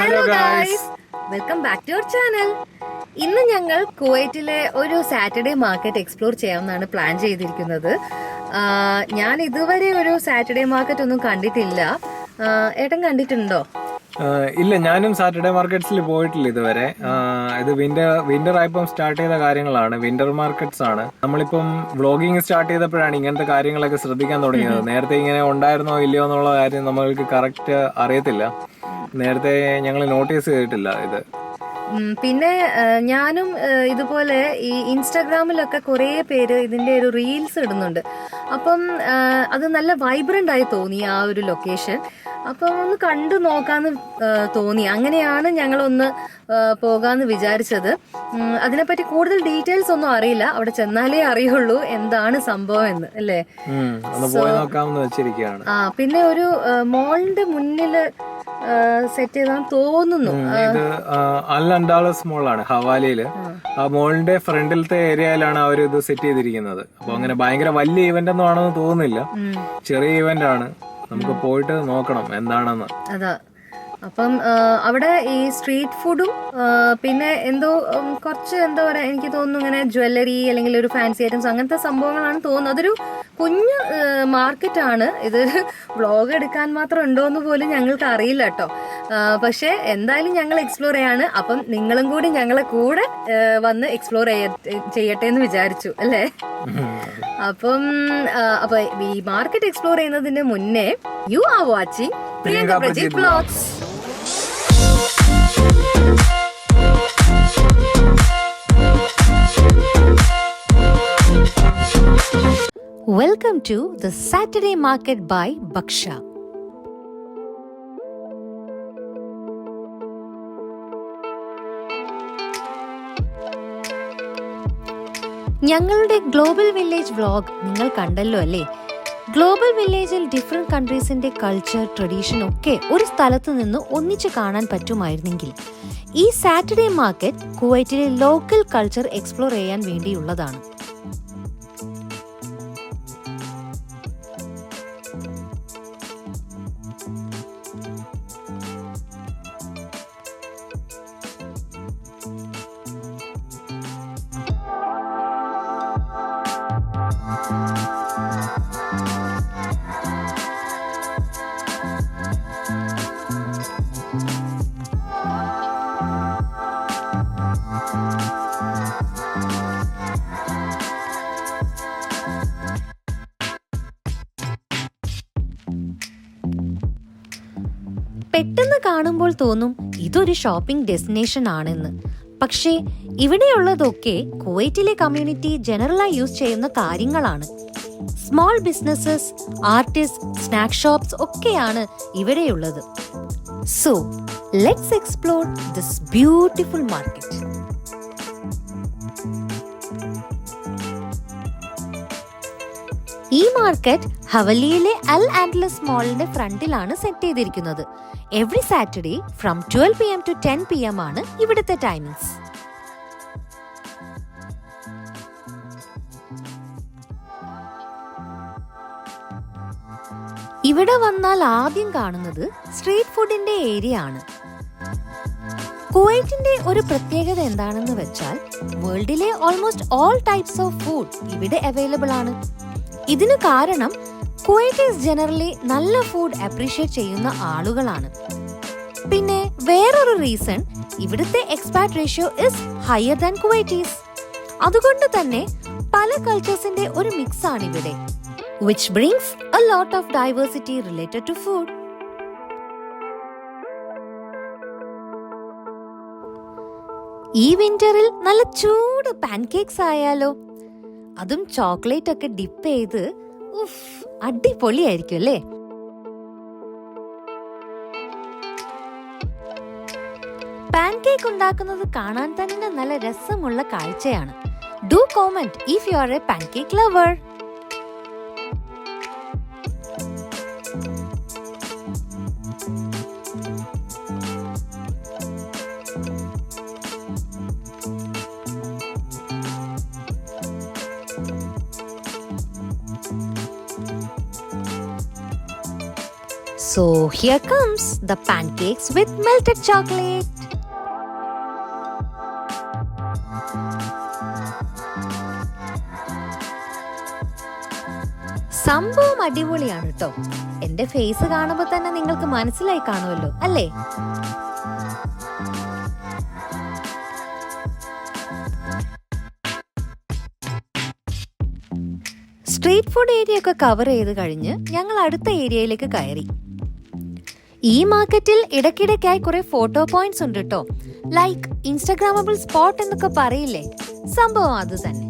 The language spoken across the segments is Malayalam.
Hello guys, welcome back to our channel. ഇന്ന് ഞങ്ങൾ കുവൈറ്റിലെ ഒരു സാറ്റർഡേ മാർക്കറ്റ് എക്സ്പ്ലോർ ചെയ്യാമെന്നാണ് പ്ലാൻ ചെയ്തിരിക്കുന്നത്. ഞാൻ ഇതുവരെ ഒരു സാറ്റർഡേ മാർക്കറ്റ് ഒന്നും കണ്ടിട്ടില്ല. ഏട്ടൻ കണ്ടിട്ടുണ്ടോ? ഇല്ല, ഞാനും സാറ്റർഡേ മാർക്കറ്റ്സിൽ പോയിട്ടില്ല ഇതുവരെ. ഇത് വിന്റർ ആയപ്പം സ്റ്റാർട്ട് ചെയ്ത കാര്യങ്ങളാണ്, വിന്റർ മാർക്കറ്റ്സ് ആണ്. നമ്മളിപ്പം വ്ളോഗിങ് സ്റ്റാർട്ട് ചെയ്തപ്പോഴാണ് ഇങ്ങനത്തെ കാര്യങ്ങളൊക്കെ ശ്രദ്ധിക്കാൻ തുടങ്ങിയത്. നേരത്തെ ഇങ്ങനെ ഉണ്ടായിരുന്നോ ഇല്ലയോ എന്നുള്ള കാര്യം നമ്മൾക്ക് കറക്റ്റ് അറിയത്തില്ല. നേരത്തെ ഞങ്ങൾ നോട്ടീസ് ചെയ്തിട്ടില്ല ഇത്. പിന്നെ ഞാനും ഇതുപോലെ ഈ ഇൻസ്റ്റാഗ്രാമിലൊക്കെ കുറേ പേര് ഇതിന്റെ ഒരു റീൽസ് ഇടുന്നുണ്ട്. അപ്പം അത് നല്ല വൈബ്രന്റ് ആയി തോന്നി ആ ഒരു ലൊക്കേഷൻ. അപ്പം ഒന്ന് കണ്ടു നോക്കാന്ന് തോന്നി. അങ്ങനെയാണ് ഞങ്ങളൊന്ന് പോകാന്ന് വിചാരിച്ചത്. അതിനെപ്പറ്റി കൂടുതൽ ഡീറ്റെയിൽസ് ഒന്നും അറിയില്ല, അവിടെ ചെന്നാലേ അറിയുള്ളൂ എന്താണ് സംഭവം എന്ന്, അല്ലേ? പിന്നെ ഒരു മോളിന്റെ മുന്നില് സെറ്റ് ചെയ്താൽ തോന്നുന്നു. ഇത് അൽ അൻഡാലസ് മോളാണ് ഹവാലയില്. ആ മോളിന്റെ ഫ്രണ്ടിലത്തെ ഏരിയയിലാണ് അവർ ഇത് സെറ്റ് ചെയ്തിരിക്കുന്നത്. അപ്പൊ അങ്ങനെ ഭയങ്കര വലിയ ഇവന്റ് ഒന്നും ആണെന്ന് തോന്നുന്നില്ല, ചെറിയ ഇവന്റ് ആണ്. നമുക്ക് പോയിട്ട് നോക്കണം എന്താണെന്ന്. അതാ. അപ്പം അവിടെ ഈ സ്ട്രീറ്റ് ഫുഡും പിന്നെ എന്തോ കുറച്ച് എന്താ പറയാ, എനിക്ക് തോന്നുന്നു ഇങ്ങനെ ജ്വല്ലറി അല്ലെങ്കിൽ ഒരു ഫാൻസി ഐറ്റംസ് അങ്ങനത്തെ സംഭവങ്ങളാണ് തോന്നുന്നത്. അതൊരു കുഞ്ഞു മാർക്കറ്റ് ആണ്. ഇത് വ്ളോഗ് എടുക്കാൻ മാത്രം ഉണ്ടോന്ന് പോലും ഞങ്ങൾക്ക് അറിയില്ല കേട്ടോ. പക്ഷെ എന്തായാലും ഞങ്ങൾ എക്സ്പ്ലോർ ചെയ്യാണ്. അപ്പം നിങ്ങളും കൂടി ഞങ്ങളെ കൂടെ വന്ന് എക്സ്പ്ലോർ ചെയ്യട്ടെ എന്ന് വിചാരിച്ചു, അല്ലേ? അപ്പൊ ഈ മാർക്കറ്റ് എക്സ്പ്ലോർ ചെയ്യുന്നതിന് മുന്നേ you are watching Priyanka Prajith vlogs. Welcome to the Saturday Market by Baksha. ഞങ്ങളുടെ ഗ്ലോബൽ വില്ലേജ് വ്ളോഗ് നിങ്ങൾ കണ്ടല്ലോ അല്ലേ? ഗ്ലോബൽ വില്ലേജിൽ ഡിഫറെന്റ് കൺട്രീസിന്റെ കൾച്ചർ, ട്രഡീഷൻ ഒക്കെ ഒരു സ്ഥലത്ത് നിന്ന് ഒന്നിച്ച് കാണാൻ പറ്റുമായിരുന്നെങ്കിൽ ഈ സാറ്റർഡേ മാർക്കറ്റ് കുവൈറ്റിലെ ലോക്കൽ കൾച്ചർ എക്സ്പ്ലോർ ചെയ്യാൻ വേണ്ടിയുള്ളതാണ്. പെട്ടെന്ന് കാണുമ്പോൾ തോന്നും ഇതൊരു ഷോപ്പിംഗ് ഡെസ്റ്റിനേഷൻ ആണെന്ന്. പക്ഷേ ഇവിടെയുള്ളതൊക്കെ കുവൈറ്റിലെ കമ്മ്യൂണിറ്റി ജനറലായി യൂസ് ചെയ്യുന്ന കാര്യങ്ങളാണ്. Small businesses, artist, snack shops ഒക്കെയാണ് ഇവിടെയുള്ളത്. So let's explore this beautiful market. ഈ മാർക്കറ്റ് ഹവലിയിലെ അൽ ആൻഡലസ് മോളിന്റെ ഫ്രണ്ടിലാണ് സെറ്റ് ചെയ്തിരിക്കുന്നത്. Every Saturday from 12 PM to 10 PM ആണ് ഇവിടുത്തെ ടൈമിങ്സ്. ഇവിടെ വന്നാൽ ആദ്യം കാണുന്നത് സ്ട്രീറ്റ് ഫുഡിന്റെ ഏരിയ ആണ്. കുവൈറ്റിന്റെ ഒരു പ്രത്യേകത എന്താണെന്ന് വെച്ചാൽ വേൾഡിലെ almost all types of food ഇവിടെ അവൈലബിൾ ആണ്. ഇതിന് കാരണം കുവൈറ്റീസ് ജനറലി നല്ല ഫുഡ് അപ്രീഷിയേറ്റ് ചെയ്യുന്ന ആളുകളാണ്. പിന്നെ വേറൊരു റീസൺ, ഇവിടുത്തെ expat ratio is higher than Kuwaitis. അതുകൊണ്ട് തന്നെ പല കൾച്ചേഴ്സിന്റെ ഒരു മിക്സ് ആണ് ഇവിടെ, which brings a lot of diversity related to food. ഈ വിന്ററിൽ നല്ല ചൂട് പാൻകേക്സ് ആയാലോ, അതും ചോക്ലേറ്റ് ഒക്കെ ഡിപ്പ് ചെയ്ത്, അടിപൊളിയായിരിക്കും അല്ലേ? പാൻകേക്ക് ഉണ്ടാക്കുന്നത് കാണാൻ തന്നെ നല്ല രസമുള്ള കാഴ്ചയാണ്. Do comment if you are A pancake lover. So here comes the pancakes with melted chocolate. സംഭവം അടിപൊളിയാണ് കേട്ടോ. എന്റെ ഫേസ് കാണുമ്പോൾ തന്നെ നിങ്ങൾക്ക് മനസ്സിലായി കാണുമല്ലോ അല്ലേ? സ്ട്രീറ്റ് ഫുഡ് ഏരിയ ഒക്കെ കവർ ചെയ്ത് കഴിഞ്ഞ് ഞങ്ങൾ അടുത്ത ഏരിയയിലേക്ക് കയറി. ഈ മാർക്കറ്റിൽ ഇടയ്ക്കിടയ്ക്കായി കുറെ ഫോട്ടോ പോയിന്റ്സ് ഉണ്ട് കേട്ടോ. ലൈക്ക് ഇൻസ്റ്റാഗ്രാമബിൾ സ്പോട്ട് എന്നൊക്കെ പറയില്ലേ, സംഭവം അത് തന്നെ.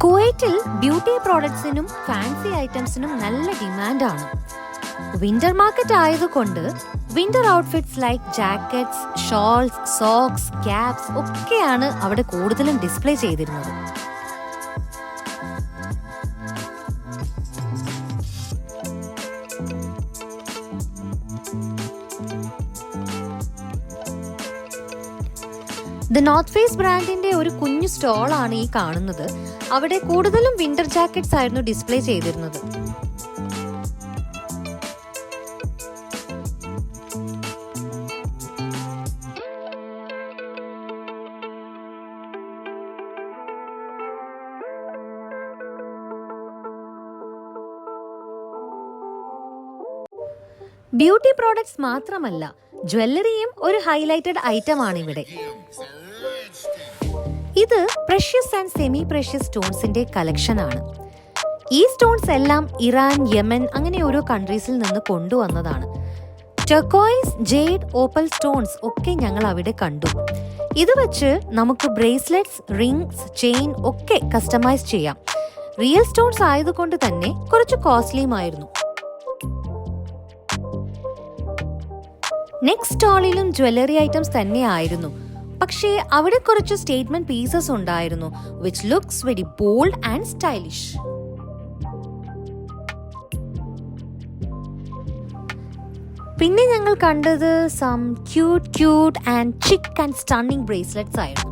കുവൈറ്റിൽ ബ്യൂട്ടി പ്രോഡക്ട്സിനും ഫാൻസി ഐറ്റംസിനും നല്ല ഡിമാൻഡാണ്. വിന്റർ മാർക്കറ്റ് ആയതുകൊണ്ട് winter outfits like jackets, shawls, socks, caps ഒക്കെയാണ് അവിടെ കൂടുതലും ഡിസ്പ്ലേ ചെയ്തിരുന്നത്. ദ നോർത്ത് ഫേസ് ബ്രാൻഡിന്റെ ഒരു കുഞ്ഞു സ്റ്റോളാണ് ഈ കാണുന്നത്. അവിടെ കൂടുതലും വിന്റർ ജാക്കറ്റ്സ് ആയിരുന്നു ഡിസ്പ്ലേ ചെയ്തിരുന്നത്. ബ്യൂട്ടി പ്രോഡക്ട്സ് മാത്രമല്ല, ജ്വല്ലറിയും ഒരു ഹൈലൈറ്റഡ് ഐറ്റം ആണ് ഇവിടെ. ഇത് പ്രഷ്യസ് ആൻഡ് സെമി പ്രഷ്യസ് സ്റ്റോൺസിന്റെ കളക്ഷൻ ആണ്. ഈ സ്റ്റോൺസ് എല്ലാം ഇറാൻ, യമൻ അങ്ങനെ ഓരോ കൺട്രീസിൽ നിന്ന് കൊണ്ടുവന്നതാണ്. ടർക്കോയിസ്, ജേഡ്, ഓപ്പൽ സ്റ്റോൺസ് ഒക്കെ ഞങ്ങൾ അവിടെ കണ്ടു. ഇത് വെച്ച് നമുക്ക് ബ്രേസ്ലെറ്റ്സ്, റിംഗ്സ്, ചെയിൻ ഒക്കെ കസ്റ്റമൈസ് ചെയ്യാം. റിയൽ സ്റ്റോൺസ് ആയതുകൊണ്ട് തന്നെ കുറച്ച് കോസ്റ്റ്ലിയുമായിരുന്നു. നെക്സ്റ്റ് സ്റ്റോളിലും ജ്വല്ലറി ഐറ്റംസ് തന്നെയായിരുന്നു. പക്ഷേ അവിടെ കുറച്ച് സ്റ്റേറ്റ്മെന്റ് പീസസ് ഉണ്ടായിരുന്നു, which looks very bold and stylish. പിന്നെ ഞങ്ങൾ കണ്ടത് some cute and chic and stunning bracelets ആയിരുന്നു.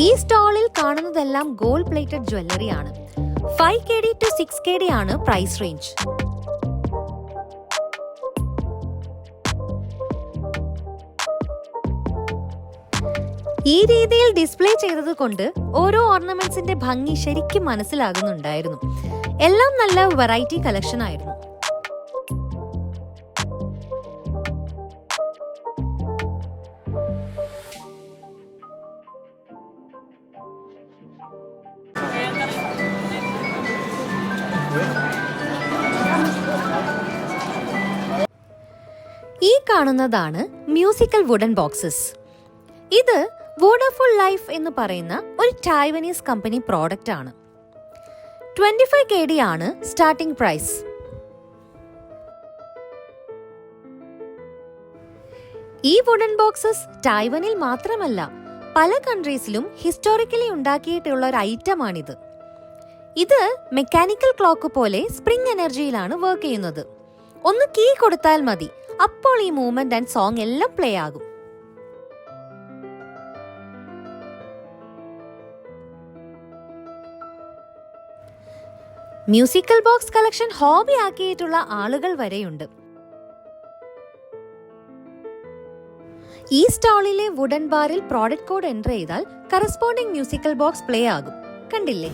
ഈ സ്റ്റോളിൽ കാണുന്നതെല്ലാം ഗോൾഡ് പ്ലേറ്റഡ് ജ്വല്ലറി ആണ്. 5KD to 6KD ആണ് പ്രൈസ് റേഞ്ച്. ഈ രീതിയിൽ ഡിസ്പ്ലേ ചെയ്തത് കൊണ്ട് ഓരോ ഓർണമെന്റ്സിന്റെ ഭംഗി ശരിക്കും മനസ്സിലാകുന്നുണ്ടായിരുന്നു. എല്ലാം നല്ല വെറൈറ്റി കളക്ഷൻ ആയിരുന്നു. ഈ കാണുന്നതാണ് മ്യൂസിക്കൽ വുഡൻ ബോക്സസ്. ഇത് വോഡഫുൾ ലൈഫ് എന്ന് പറയുന്ന ഒരു ടൈവനീസ് കമ്പനി പ്രോഡക്റ്റ് ആണ്. 25KD ആണ് സ്റ്റാർട്ടിംഗ് പ്രൈസ്. ഈ വുഡൻ ബോക്സസ് ടൈവനിൽ മാത്രമല്ല, പല കൺട്രീസിലും ഹിസ്റ്റോറിക്കലി ഉണ്ടാക്കിയിട്ടുള്ള ഒരു ഐറ്റമാണിത്. ഇത് മെക്കാനിക്കൽ ക്ലോക്ക് പോലെ സ്പ്രിംഗ് എനർജിയിലാണ് വർക്ക് ചെയ്യുന്നത്. ഒന്ന് കീ കൊടുത്താൽ മതി, അപ്പോൾ ഈ മൂവ്മെന്റ് ആൻഡ് സോങ് എല്ലാം പ്ലേ ആകും. മ്യൂസിക്കൽ ബോക്സ് കളക്ഷൻ ഹോബി ആക്കിയിട്ടുള്ള ആളുകൾ വരെയുണ്ട്. ഈ സ്റ്റാളിലെ വുഡൻ ബാറിൽ പ്രോഡക്റ്റ് കോഡ് എൻ്റർ ചെയ്താൽ കറസ്പോണ്ടിങ് മ്യൂസിക്കൽ ബോക്സ് പ്ലേ ആകും. കണ്ടില്ലേ?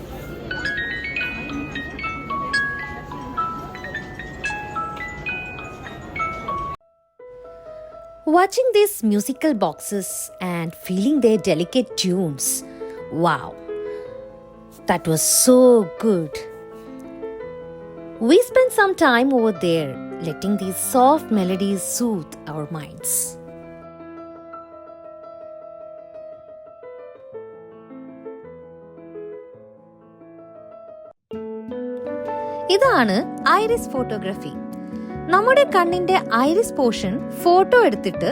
Watching these musical boxes and feeling their delicate tunes, wow, that was so good. We spent some time over there letting these soft melodies soothe our minds. ഇതാണ് ഐറിസ് ഫോട്ടോഗ്രാഫി. നമ്മുടെ കണ്ണിന്റെ ഐറിസ് പോർഷൻ ഫോട്ടോ എടുത്തിട്ട്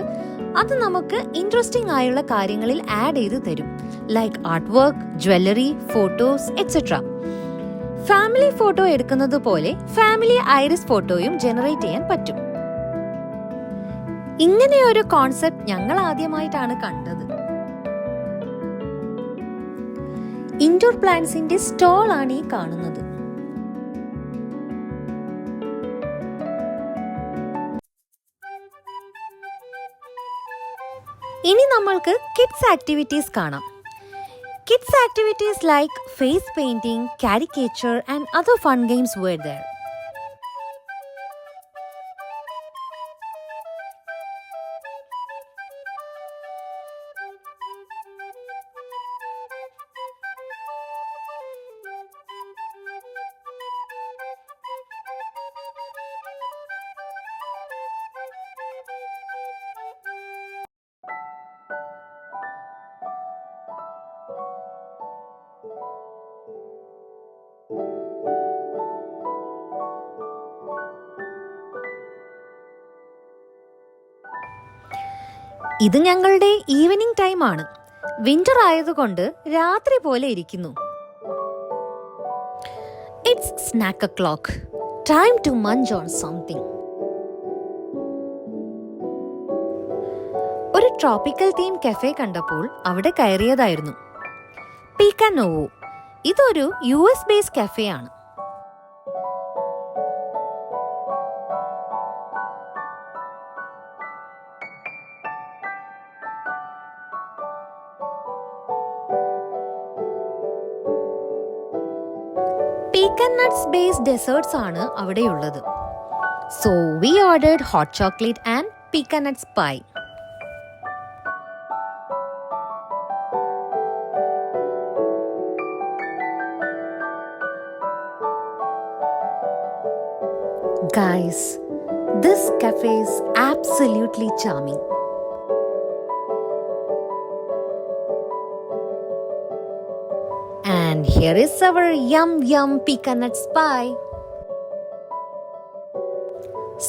അത് നമുക്ക് ഇൻട്രസ്റ്റിംഗ് ആയുള്ള കാര്യങ്ങളിൽ ആഡ് ചെയ്ത് തരും, like art work, jewellery, photos etcetera. Family photo എടുക്കുന്നത് പോലെ ഫാമിലി ഐറിസ് ഫോട്ടോയും ജനറേറ്റ് ചെയ്യാൻ പറ്റും. ഇങ്ങനെയൊരു കോൺസെപ്റ്റ് ഞങ്ങൾ ആദ്യമായിട്ടാണ് കണ്ടത്. ഇൻഡോർ പ്ലാന്റ്സിന്റെ സ്റ്റോൾ ആണ് ഈ കാണുന്നത്. ഇനി നമ്മൾക്ക് കിഡ്സ് ആക്ടിവിറ്റീസ് കാണാം. Kids activities like face painting, caricature and other fun games were there. ഇത് ഞങ്ങളുടെ ഈവനിങ് ടൈം ആണ്. വിന്റർ ആയതുകൊണ്ട് രാത്രി പോലെ ഇരിക്കുന്നു. It's snack o'clock. Time to munch on something. ഒരു ട്രോപ്പിക്കൽ തീം കഫേ കണ്ടപ്പോൾ അവിടെ കയറിയതായിരുന്നു. പീക്കാനോവോ. ഇതൊരു US ബേസ്ഡ് കഫേ ആണ്. Pecan nuts based desserts ആണ് അവിടെയുള്ളത്. So we ordered hot chocolate and pecan nuts pie. Guys, this cafe is absolutely charming. And here is our yum pecan nuts pie.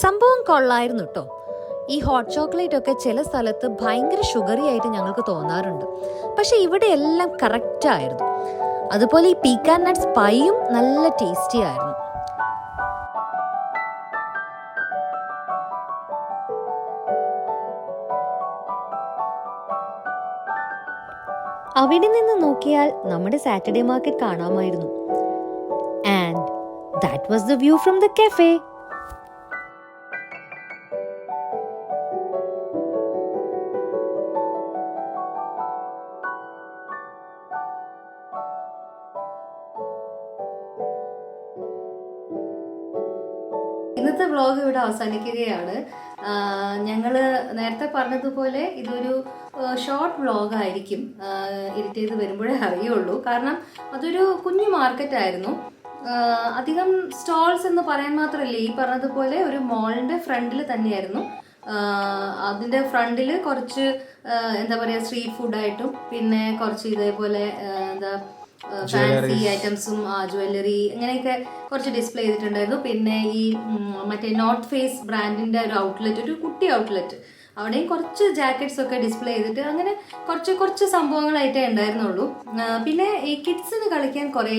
സംഭവം കൊള്ളായിരുന്നു കേട്ടോ. ഈ ഹോട്ട് ചോക്ലേറ്റ് ഒക്കെ ചില സ്ഥലത്ത് ഭയങ്കര ഷുഗറി ആയിട്ട് ഞങ്ങൾക്ക് തോന്നാറുണ്ട്, പക്ഷെ ഇവിടെ എല്ലാം കറക്റ്റ് ആയിരുന്നു. അതുപോലെ ഈ പീക്കാൻ നട്ട്സ് പൈയും നല്ല ടേസ്റ്റി ആയിരുന്നു. അവിടെ നിന്ന് നോക്കിയാൽ നമ്മുടെ സാറ്റർഡേ മാർക്കറ്റ് കാണാമായിരുന്നു. And that was the view from the cafe. ഇന്നത്തെ വ്ളോഗ് ഇവിടെ അവസാനിക്കുകയാണ്. ഞങ്ങൾ നേരത്തെ പറഞ്ഞതുപോലെ ഇതൊരു ഷോർട്ട് വ്ളോഗ് ആയിരിക്കും. എഡിറ്റ് ചെയ്ത് വരുമ്പോഴേ അറിയുള്ളൂ, കാരണം അതൊരു കുഞ്ഞു മാർക്കറ്റായിരുന്നു. അധികം സ്റ്റോൾസ് എന്ന് പറയാൻ മാത്രമല്ല, ഈ പറഞ്ഞതുപോലെ ഒരു മോളിൻ്റെ ഫ്രണ്ടിൽ തന്നെയായിരുന്നു. അതിൻ്റെ ഫ്രണ്ടിൽ കുറച്ച് എന്താ പറയുക സ്ട്രീറ്റ് ഫുഡായിട്ടും പിന്നെ കുറച്ച് ഇതേപോലെ എന്താ ഫാൻസി ഐറ്റംസും ജ്വല്ലറി അങ്ങനെയൊക്കെ കുറച്ച് ഡിസ്പ്ലേ ചെയ്തിട്ടുണ്ടായിരുന്നു. പിന്നെ ഈ മറ്റേ നോർത്ത് ഫേസ് ബ്രാൻഡിന്റെ ഒരു ഔട്ട്ലെറ്റ്, ഒരു കുട്ടി ഔട്ട്ലെറ്റ്, അവിടെയും കുറച്ച് ജാക്കറ്റ്സ് ഒക്കെ ഡിസ്പ്ലേ ചെയ്തിട്ട് അങ്ങനെ കുറച്ച് സംഭവങ്ങളായിട്ടേ ഉണ്ടായിരുന്നുള്ളൂ. പിന്നെ ഈ കിഡ്സിന് കളിക്കാൻ കുറേ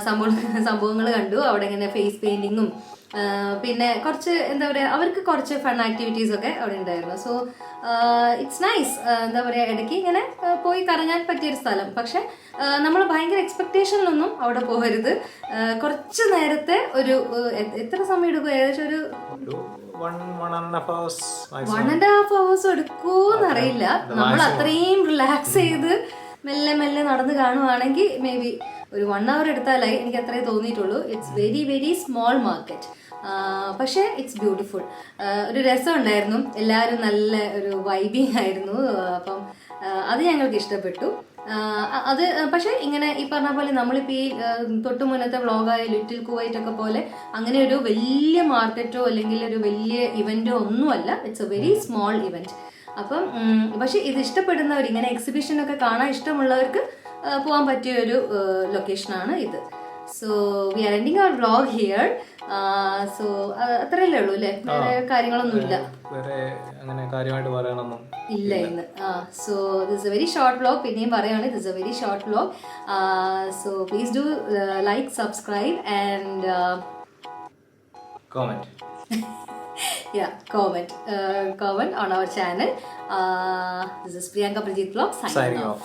സംഭവങ്ങൾ കണ്ടു. അവിടെ ഇങ്ങനെ ഫേസ് പെയിന്റിങ്ങും പിന്നെ കുറച്ച് എന്താ പറയുക അവർക്ക് കുറച്ച് ഫൺ ആക്ടിവിറ്റീസ് ഒക്കെ അവിടെ ഉണ്ടായിരുന്നു. So it's nice. എന്താ പറയുക ഇടയ്ക്ക് ഇങ്ങനെ പോയി കറങ്ങാൻ പറ്റിയൊരു സ്ഥലം. പക്ഷെ നമ്മൾ ഭയങ്കര എക്സ്പെക്ടേഷനിലൊന്നും അവിടെ പോകരുത്. കുറച്ച് നേരത്തെ ഒരു എത്ര സമയം എടുക്കും? ഏകദേശം ഒരു 1.5 hours എടുക്കൂന്നറിയില്ല. നമ്മൾ അത്രയും റിലാക്സ് ചെയ്ത് മെല്ലെ മെല്ലെ നടന്ന് കാണുവാണെങ്കിൽ മേ ബി ഒരു 1 hour എടുത്താലായി. എനിക്ക് അത്രേ തോന്നിയിട്ടുള്ളൂ. It's very very small market, പക്ഷേ ഇറ്റ്സ് ബ്യൂട്ടിഫുൾ. ഒരു രസം ഉണ്ടായിരുന്നു. എല്ലാവരും നല്ല ഒരു വൈബിങ് ആയിരുന്നു. അപ്പം അത് ഞങ്ങൾക്ക് ഇഷ്ടപ്പെട്ടു. അത് പക്ഷെ ഇങ്ങനെ ഈ പറഞ്ഞ പോലെ നമ്മളിപ്പോൾ ഈ തൊട്ടു മുന്നത്തെ വ്ളോഗായ ലിറ്റിൽ കുവൈറ്റ് ഒക്കെ പോലെ അങ്ങനെ ഒരു വലിയ മാർക്കറ്റോ അല്ലെങ്കിൽ ഒരു വലിയ ഇവന്റോ ഒന്നുമല്ല. It's A very small event. അപ്പം പക്ഷെ ഇത് ഇഷ്ടപ്പെടുന്നവർ, ഇങ്ങനെ എക്സിബിഷൻ ഒക്കെ കാണാൻ ഇഷ്ടമുള്ളവർക്ക് പോകാൻ പറ്റിയ ഒരു ലൊക്കേഷനാണ് ഇത്. So we are ending our vlog here. So അത്രയല്ലേ ഉള്ളൂ അല്ലേ, വേറെ കാര്യങ്ങളൊന്നും ഇല്ല, വേറെ അങ്ങനെ കാര്യമായിട്ട് പറയാനൊന്നും ഇല്ല ഇന്ന്. So this A very short vlog. പിന്നെയും പറയുകയാണ്, this A very short vlog. So please do like, subscribe and comment. yeah, comment on our channel. This is Priyanka Pradeep Vlog signing off.